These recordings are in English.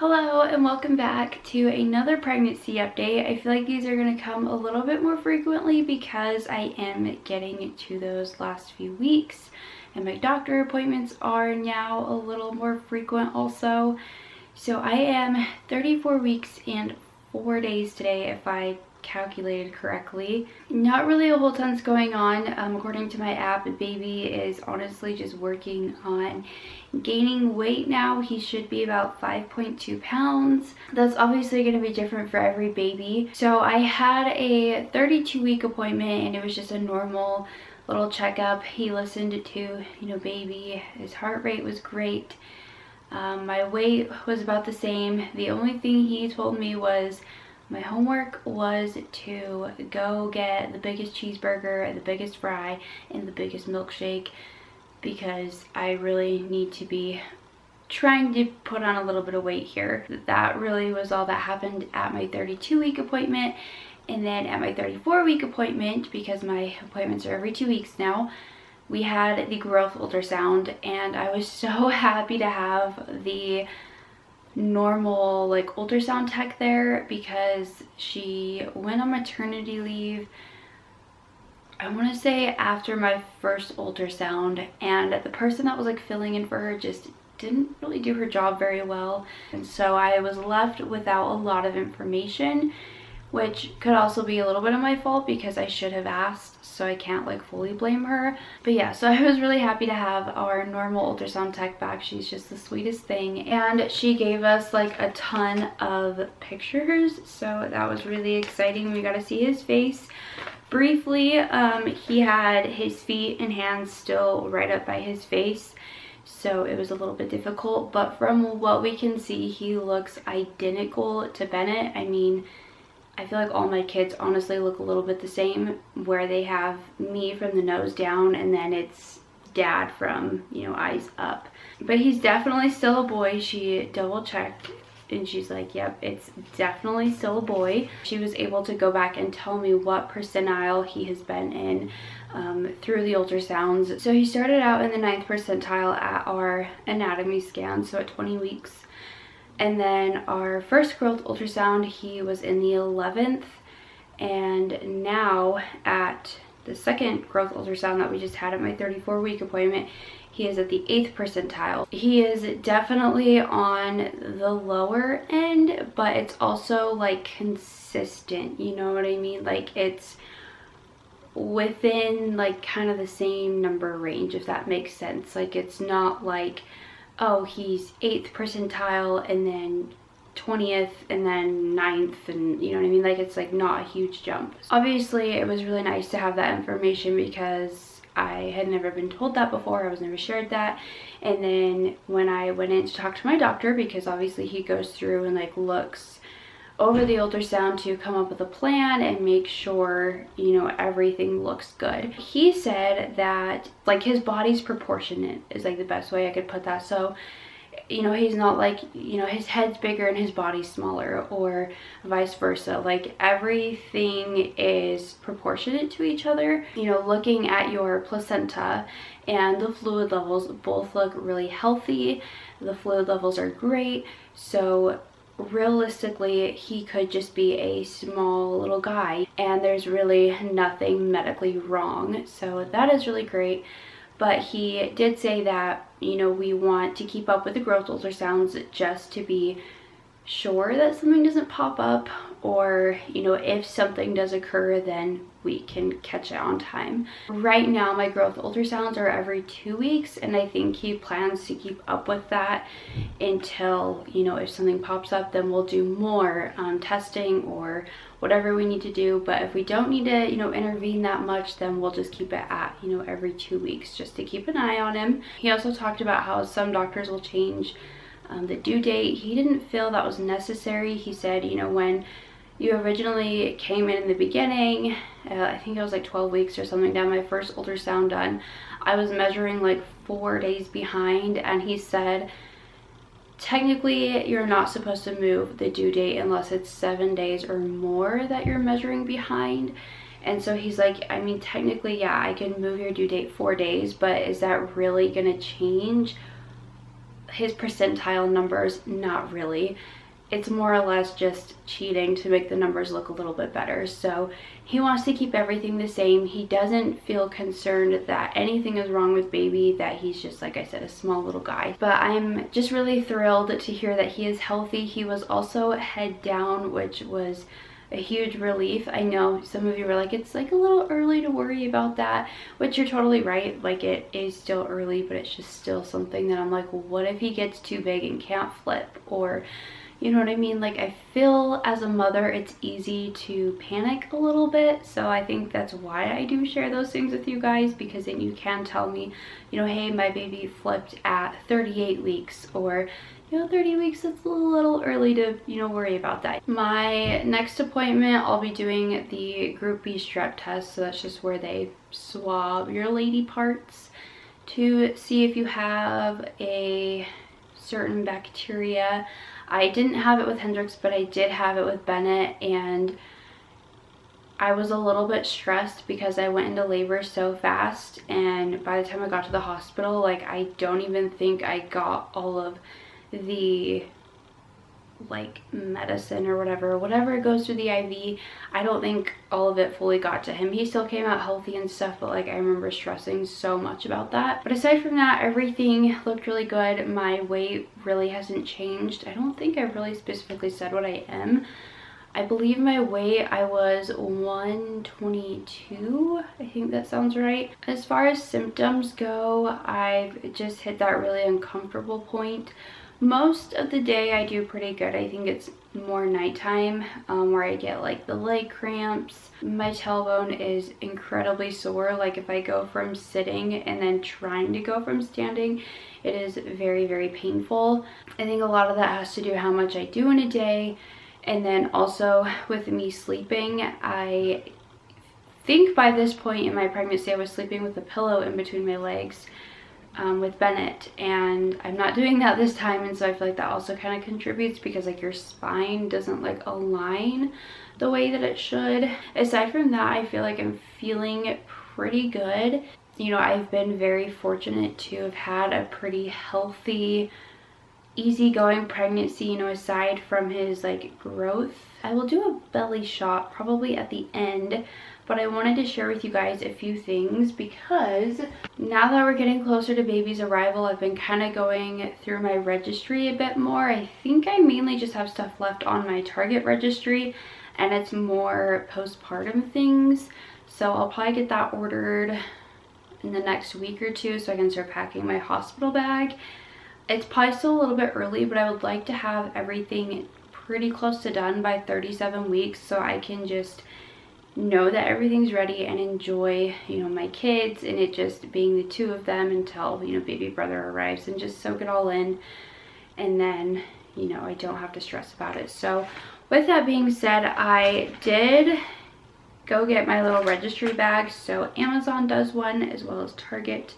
Hello and welcome back to another pregnancy update. I feel like these are going to come a little bit more frequently because I am getting to those last few weeks and my doctor appointments are now a little more frequent also. So I am 34 weeks and 4 days today if I calculated correctly. Not really a whole ton's going on. According to my app, the baby is honestly just working on gaining weight now. He should be about 5.2 pounds. That's obviously going to be different for every baby. So I had a 32-week appointment and it was just a normal little checkup. He listened to, baby. His heart rate was great. My weight was about the same. The only thing he told me was my homework was to go get the biggest cheeseburger, the biggest fry, and the biggest milkshake because I really need to be trying to put on a little bit of weight here. That really was all that happened at my 32-week appointment. And then at my 34-week appointment, because my appointments are every 2 weeks now, we had the growth ultrasound and I was so happy to have the normal ultrasound tech there because she went on maternity leave, I want to say after my first ultrasound, and the person that was filling in for her just didn't really do her job very well, and so I was left without a lot of information, which could also be a little bit of my fault because I should have asked, so I can't fully blame her. But yeah, so I was really happy to have our normal ultrasound tech back. She's just the sweetest thing, and she gave us a ton of pictures, so that was really exciting. We got to see his face briefly. He had his feet and hands still right up by his face, so it was a little bit difficult, but from what we can see, he looks identical to Bennett. I mean, I feel like all my kids honestly look a little bit the same, where they have me from the nose down and then it's dad from, eyes up. But he's definitely still a boy. She double checked and she's like, yep, it's definitely still a boy. She was able to go back and tell me what percentile he has been in through the ultrasounds. So he started out in the 9th percentile at our anatomy scan, so at 20 weeks. And then our first growth ultrasound, he was in the 11th. And now at the second growth ultrasound that we just had at my 34-week appointment, he is at the 8th percentile. He is definitely on the lower end, but it's also consistent, you know what I mean? It's within kind of the same number range, if that makes sense. It's not oh, he's 8th percentile and then 20th and then 9th, and you know what I mean? It's not a huge jump. Obviously it was really nice to have that information because I had never been told that before. I was never shared that. And then when I went in to talk to my doctor, because obviously he goes through and looks over the ultrasound to come up with a plan and make sure, everything looks good. He said that his body's proportionate is the best way I could put that. So, he's not his head's bigger and his body's smaller, or vice versa. Everything is proportionate to each other. Looking at your placenta and the fluid levels, both look really healthy. The fluid levels are great. So realistically, he could just be a small little guy and there's really nothing medically wrong, so that is really great. But he did say that we want to keep up with the growth ultrasounds just to be sure that something doesn't pop up, or if something does occur, then we can catch it on time. Right now my growth ultrasounds are every 2 weeks, and I think he plans to keep up with that until if something pops up, then we'll do more testing or whatever we need to do. But if we don't need to intervene that much, then we'll just keep it at every 2 weeks just to keep an eye on him. He also talked about how some doctors will change the due date. He didn't feel that was necessary. He said, when you originally came in the beginning, I think it was 12 weeks or something down my first ultrasound done, I was measuring 4 days behind, and he said technically you're not supposed to move the due date unless it's 7 days or more that you're measuring behind. And so he's like, I mean, technically, yeah, I can move your due date 4 days, but is that really gonna change his percentile numbers, not really. It's more or less just cheating to make the numbers look a little bit better. So he wants to keep everything the same. He doesn't feel concerned that anything is wrong with baby, that he's just, like I said, a small little guy. But I'm just really thrilled to hear that he is healthy. He was also head down, which was a huge relief. I know some of you were like, it's like a little early to worry about that, which you're totally right. Like, it is still early, but it's just still something that I'm like, well, what if he gets too big and can't flip? Or, you know what I mean? Like, I feel as a mother, it's easy to panic a little bit. So I think that's why I do share those things with you guys, because then you can tell me, you know, hey, my baby flipped at 38 weeks, or, you know, 30 weeks, it's a little early to, you know, worry about that. My next appointment, I'll be doing the Group B strep test. So that's just where they swab your lady parts to see if you have a certain bacteria. I didn't have it with Hendrix, but I did have it with Bennett, and I was a little bit stressed because I went into labor so fast, and by the time I got to the hospital, like, I don't even think I got all of the, like, medicine or whatever goes through the IV. I don't think all of it fully got to him. He still came out healthy and stuff, but like, I remember stressing so much about that. But aside from that, everything looked really good. My weight really hasn't changed. I don't think I really specifically said what I am. I believe my weight, I was 122. I think that sounds right. As far as symptoms go, I've just hit that really uncomfortable point. Most of the day I do pretty good. I think it's more nighttime where I get like the leg cramps. My tailbone is incredibly sore. Like, if I go from sitting and then trying to go from standing, it is very, very painful. I think a lot of that has to do how much I do in a day. And then also with me sleeping, I think by this point in my pregnancy I was sleeping with a pillow in between my legs with Bennett, and I'm not doing that this time, and so I feel like that also kind of contributes, because like your spine doesn't like align the way that it should. Aside from that, I feel like I'm feeling pretty good. You know, I've been very fortunate to have had a pretty healthy, easygoing pregnancy, you know, aside from his like growth. I will do a belly shot probably at the end, but I wanted to share with you guys a few things, because now that we're getting closer to baby's arrival, I've been kind of going through my registry a bit more. I think I mainly just have stuff left on my Target registry, and it's more postpartum things. So I'll probably get that ordered in the next week or two so I can start packing my hospital bag. It's probably still a little bit early, but I would like to have everything pretty close to done by 37 weeks so I can just know that everything's ready and enjoy, you know, my kids, and it just being the two of them until, you know, baby brother arrives, and just soak it all in, and then, you know, I don't have to stress about it. So with that being said, I did go get my little registry bag. So Amazon does one as well as Target,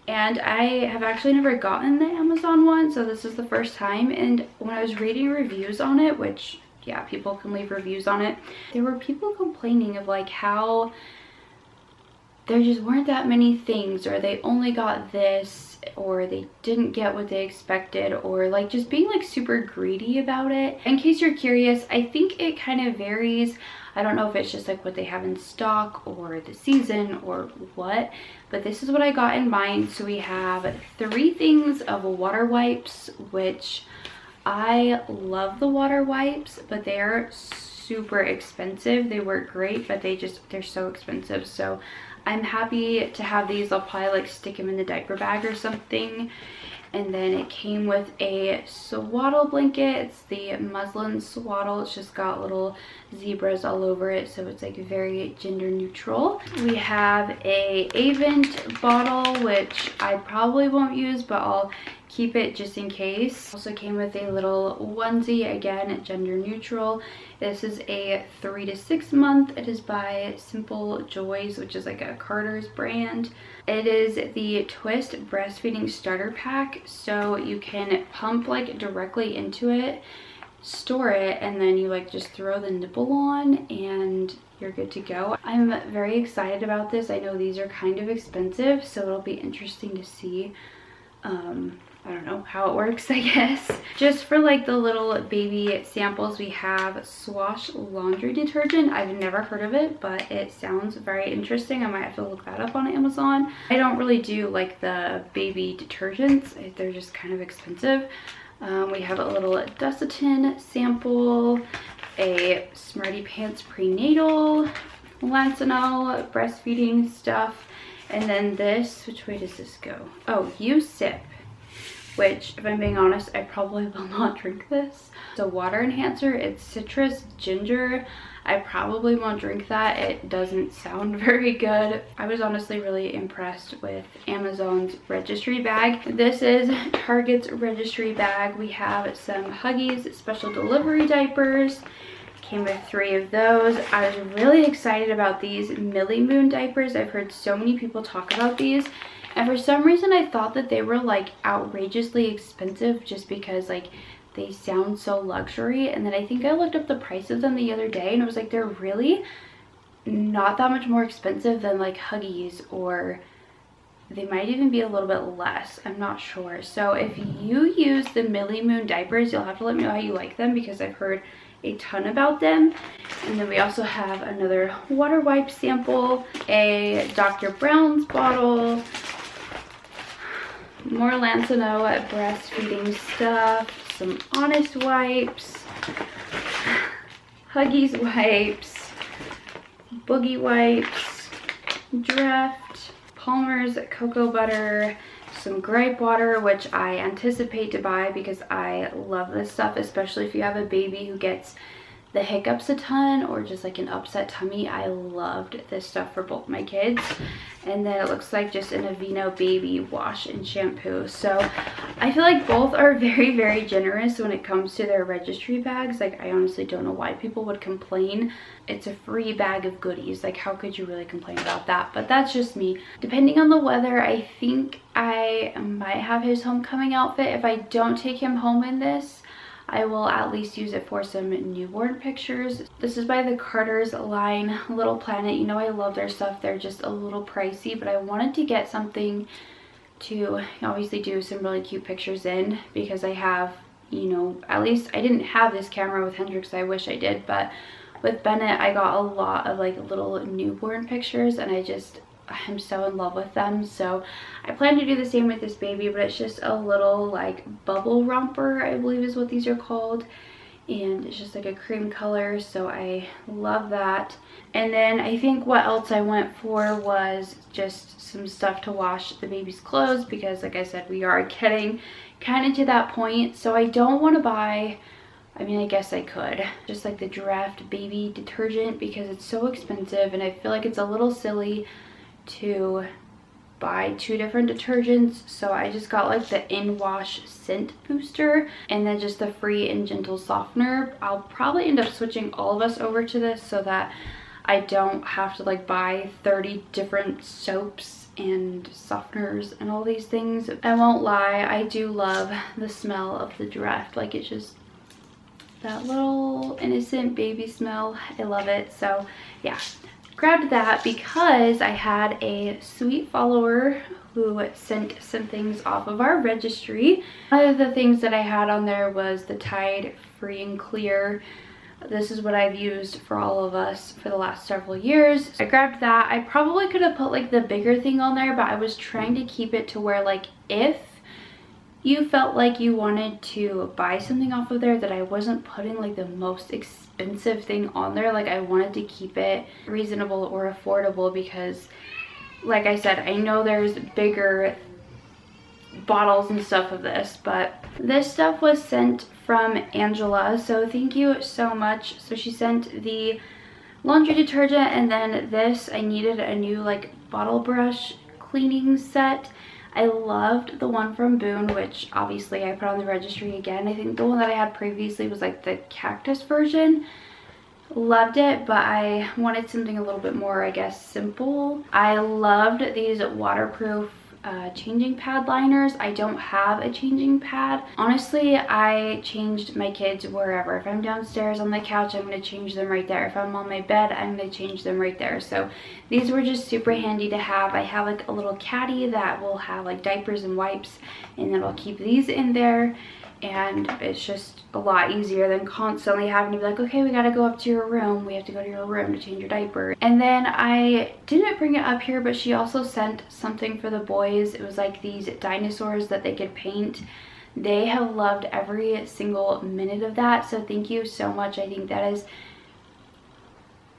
and I have actually never gotten the Amazon one, so this is the first time. And when I was reading reviews on it, which, yeah, people can leave reviews on it, there were people complaining of like how there just weren't that many things, or they only got this, or they didn't get what they expected, or like just being like super greedy about it. In case you're curious, I think it kind of varies. I don't know if it's just like what they have in stock or the season or what, but this is what I got in mine. So we have 3 things of water wipes, which I love the water wipes, but they're super expensive. They work great, but they're so expensive. So I'm happy to have these. I'll probably like stick them in the diaper bag or something. And then it came with a swaddle blanket. It's the muslin swaddle. It's just got little zebras all over it, so it's like very gender neutral. We have a Avent bottle, which I probably won't use, but I'll keep it just in case. Also came with a little onesie, again gender neutral. This is a 3 to 6 month. It is by Simple Joys, which is like a Carter's brand. It is the Twist breastfeeding starter pack, so you can pump like directly into it, store it, and then you like just throw the nipple on and you're good to go. I'm very excited about this. I know these are kind of expensive, so it'll be interesting to see I don't know how it works, I guess. Just for like the little baby samples, we have Swash laundry detergent. I've never heard of it, but it sounds very interesting. I might have to look that up on Amazon. I don't really do like the baby detergents. They're just kind of expensive. We have a little Dusitin sample, a Smarty Pants prenatal, Lancinol breastfeeding stuff, and then this, which way does this go? Oh, You Sip, which, if I'm being honest, I probably will not drink this. It's a water enhancer. It's citrus ginger. I probably won't drink that. It doesn't sound very good. I was honestly really impressed with Amazon's Registry bag. This is Target's Registry bag. We have some Huggies special delivery diapers. Came with 3 of those. I was really excited about these Millie Moon diapers. I've heard so many people talk about these. And for some reason, I thought that they were like outrageously expensive just because like they sound so luxury. And then I think I looked up the price of them the other day and it was like they're really not that much more expensive than like Huggies, or they might even be a little bit less. I'm not sure. So if you use the Millie Moon diapers, you'll have to let me know how you like them because I've heard a ton about them. And then we also have another water wipe sample, a Dr. Brown's bottle, more Lancinol breastfeeding stuff, some Honest wipes, Huggies wipes, Boogie wipes, Dreft, Palmer's cocoa butter, some gripe water, which I anticipate to buy because I love this stuff, especially if you have a baby who gets the hiccups a ton or just like an upset tummy. I loved this stuff for both my kids. And then it looks like just an Aveeno baby wash and shampoo. So I feel like both are very, very generous when it comes to their Registry bags. Like, I honestly don't know why people would complain. It's a free bag of goodies. Like, how could you really complain about that? But that's just me. Depending on the weather, I think I might have his homecoming outfit. If I don't take him home in this, I will at least use it for some newborn pictures. This is by the Carter's line, Little Planet. You know I love their stuff. They're just a little pricey, but I wanted to get something to obviously do some really cute pictures in because I have, you know, at least I didn't have this camera with Hendrix. I wish I did, but with Bennett, I got a lot of like little newborn pictures and I'm so in love with them. So I plan to do the same with this baby, but it's just a little like bubble romper, I believe is what these are called, and it's just like a cream color, so I love that. And then I think what else I went for was just some stuff to wash the baby's clothes because like I said, we are getting kind of to that point. So I don't want to buy, I mean, I guess I could just like the Draft baby detergent because it's so expensive and I feel like it's a little silly to buy 2 different detergents. So I just got like the in-wash scent booster and then just the free and gentle softener. I'll probably end up switching all of us over to this so that I don't have to like buy 30 different soaps and softeners and all these things. I won't lie, I do love the smell of the Draft. Like, it's just that little innocent baby smell. I love it. So yeah, grabbed that because I had a sweet follower who sent some things off of our Registry. One of the things that I had on there was the Tide Free and Clear. This is what I've used for all of us for the last several years. I grabbed that. I probably could have put like the bigger thing on there, but I was trying to keep it to where like if you felt like you wanted to buy something off of there, that I wasn't putting like the most expensive thing on there. Like, I wanted to keep it reasonable or affordable because like I said, I know there's bigger bottles and stuff of this, but this stuff was sent from Angela, so thank you so much. So she sent the laundry detergent and then this. I needed a new like bottle brush cleaning set. I loved the one from Boone, which obviously I put on the Registry again. I think the one that I had previously was like the cactus version. Loved it, but I wanted something a little bit more, I guess, simple. I loved these waterproof changing pad liners. I don't have a changing pad. Honestly, I changed my kids wherever. If I'm downstairs on the couch, I'm going to change them right there. If I'm on my bed, I'm going to change them right there. So these were just super handy to have. I have like a little caddy that will have like diapers and wipes, and then I'll keep these in there. And it's just a lot easier than constantly having to be like, okay, we gotta go up to your room. We have to go to your room to change your diaper. And then I didn't bring it up here, but she also sent something for the boys. It was like these dinosaurs that they could paint. They have loved every single minute of that. So thank you so much. I think that is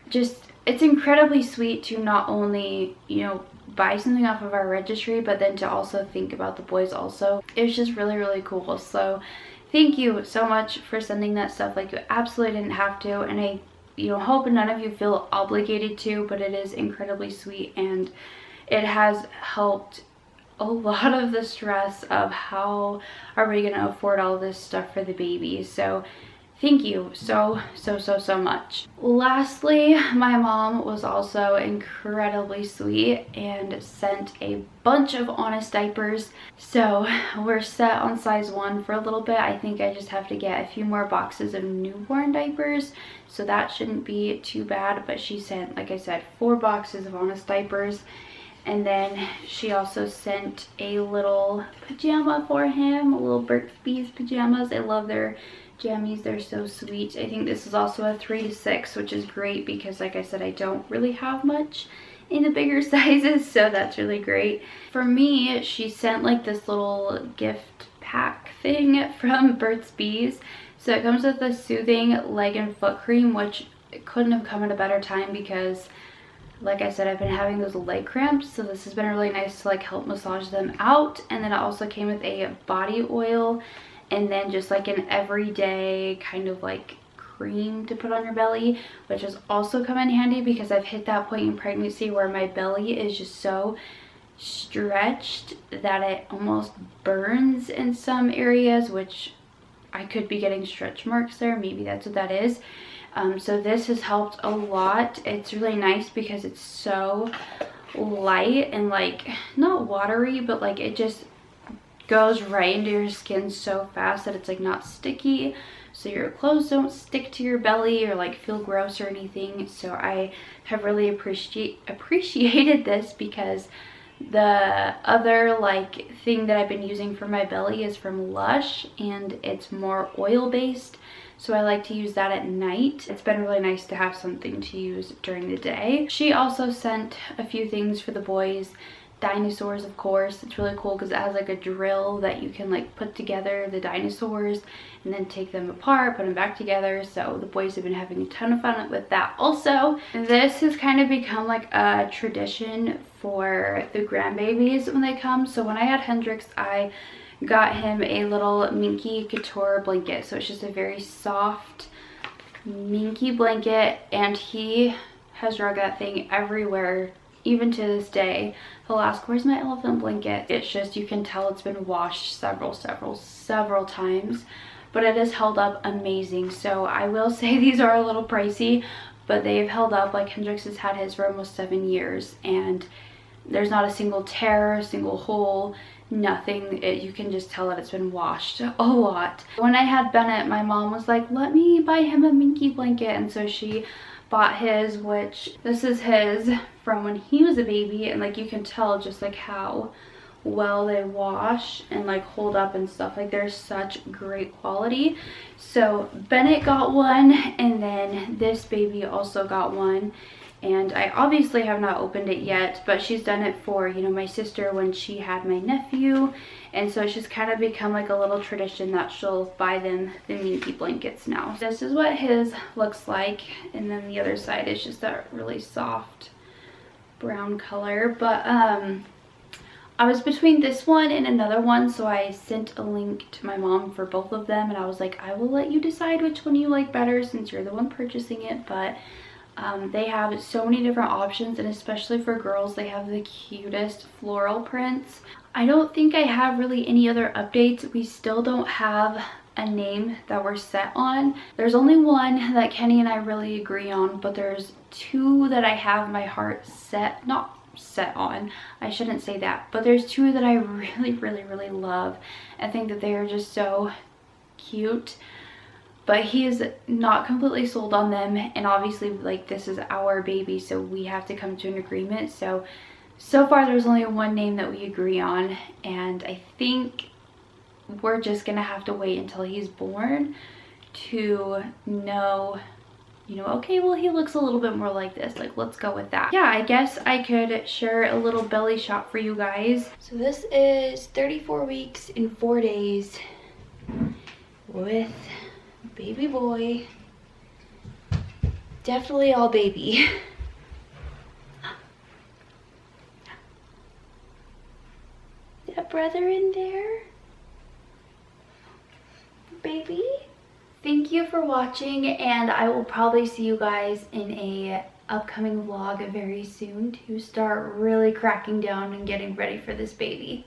just, it's incredibly sweet to not only, you know, buy something off of our registry, but then to also think about the boys also. It was just really, really cool. So thank you so much for sending that stuff. Like, you absolutely didn't have to, and I, you know, hope none of you feel obligated to, but it is incredibly sweet, and it has helped a lot of the stress of how are we going to afford all this stuff for the baby. So thank you so much. Lastly, my mom was also incredibly sweet and sent a bunch of Honest diapers. So we're set on size 1 for a little bit. I think I just have to get a few more boxes of newborn diapers, so that shouldn't be too bad. But she sent, like I said, 4 boxes of Honest diapers. And then she also sent a little pajama for him, a little Burt's Bees pajamas. I love their jammies, they're so sweet. I think this is also a 3 to 6, which is great because, like I said, I don't really have much in the bigger sizes, so that's really great. For me, she sent like this little gift pack thing from Burt's Bees. So it comes with a soothing leg and foot cream, which couldn't have come at a better time because, like I said, I've been having those leg cramps, so this has been really nice to like help massage them out. And then it also came with a body oil, and then just like an everyday kind of like cream to put on your belly, which has also come in handy because I've hit that point in pregnancy where my belly is just so stretched that it almost burns in some areas, which I could be getting stretch marks there. Maybe that's what that is. So this has helped a lot. It's really nice because it's so light and like not watery, but like it just goes right into your skin so fast that it's like not sticky, so your clothes don't stick to your belly or like feel gross or anything. So I have really appreciated this because the other like thing that I've been using for my belly is from Lush, and it's more oil based, so I like to use that at night. It's been really nice to have something to use during the day. She also sent a few things for the boys. Dinosaurs, of course. It's really cool because it has like a drill that you can like put together the dinosaurs and then take them apart, put them back together. So the boys have been having a ton of fun with that also. This has kind of become like a tradition for the grandbabies when they come. So when I had Hendrix, I got him a little Minky Couture blanket. So it's just a very soft minky blanket, and he has drug that thing everywhere. Even to this day, he'll ask, where's my elephant blanket? It's just, you can tell it's been washed several times, but it has held up amazing. So I will say these are a little pricey, but they've held up. Like Hendrix has had his for almost 7 years, and there's not a single tear, a single hole, nothing. You can just tell that it's been washed a lot. When I had Bennett, my mom was like, let me buy him a Minky blanket, and so she bought his, which this is his from when he was a baby, and like you can tell just like how well they wash and like hold up and stuff. Like they're such great quality. So Bennett got one, and then this baby also got one, and I obviously have not opened it yet, but she's done it for, you know, my sister when she had my nephew, and so it's just kind of become like a little tradition that she'll buy them the Minky blankets now. This is what his looks like, and then the other side is just that really soft brown color. But I was between this one and another one, so I sent a link to my mom for both of them, and I was like, I will let you decide which one you like better since you're the one purchasing it. But they have so many different options, and especially for girls, they have the cutest floral prints. I don't think I have really any other updates. We still don't have a name that we're set on. There's only one that Kenny and I really agree on, but there's 2 that I have my heart set, not set on. I shouldn't say that, but there's two that I really love. I think that they are just so cute, but he is not completely sold on them, and obviously like this is our baby, so we have to come to an agreement. So far there's only one name that we agree on, and I think we're just gonna have to wait until he's born to know, you know, okay, well, he looks a little bit more like this, like let's go with that. Yeah, I guess I could share a little belly shot for you guys. So this is 34 weeks and 4 days with baby boy. Definitely all baby. That brother in there? Baby? Thank you for watching, and I will probably see you guys in a upcoming vlog very soon to start really cracking down and getting ready for this baby.